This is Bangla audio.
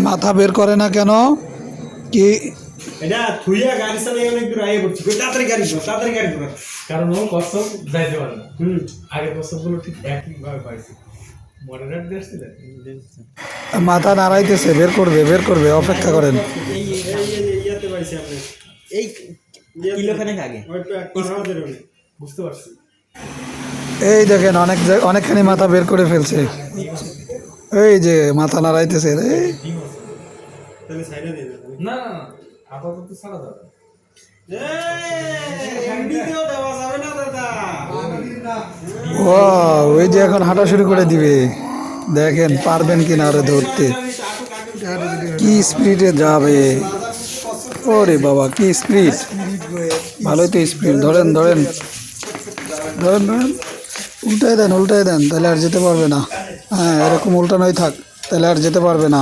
মাথা বের করে না কেন? কি এটা থুইয়া গাড়ি চালিয়ে অনেক দূর আগে পড়ছি তাড়াতাড়ি গাড়ি কর কারণ ও কসম যাইতে পারে না। আগের কসমগুলো ঠিক একইভাবে পাইছে। মডারেট দেখছিলেন? মাথা নাড়াইতেছে, বের করবে, অপেক্ষা করেন। ইয়াতে পাইছি আপনি এই কিলোখানেক আগে বুঝতে পারছি। এই দেখেন অনেকখানি মাথা বের করে ফেলছে। এই যে মাথা নাড়াইতেছে রে। তাহলে সাইডে দিয়ে দেন না না না, আপাতত ছাড়া যাবে না। ভিডিও দেওয়া যাবে না দাদা ও ওই যে এখন হাঁটা শুরু করে দিবে, দেখেন পারবেন কিনা ওরে ধরতে। কি স্পিডে যাবে, ওরে বাবা কি স্পিড, ভালোই তো স্পিড। ধরেন উল্টাই দেন তাহলে আর যেতে পারবে না। হ্যাঁ এরকম উল্টানোই থাক, তাহলে আর যেতে পারবে না।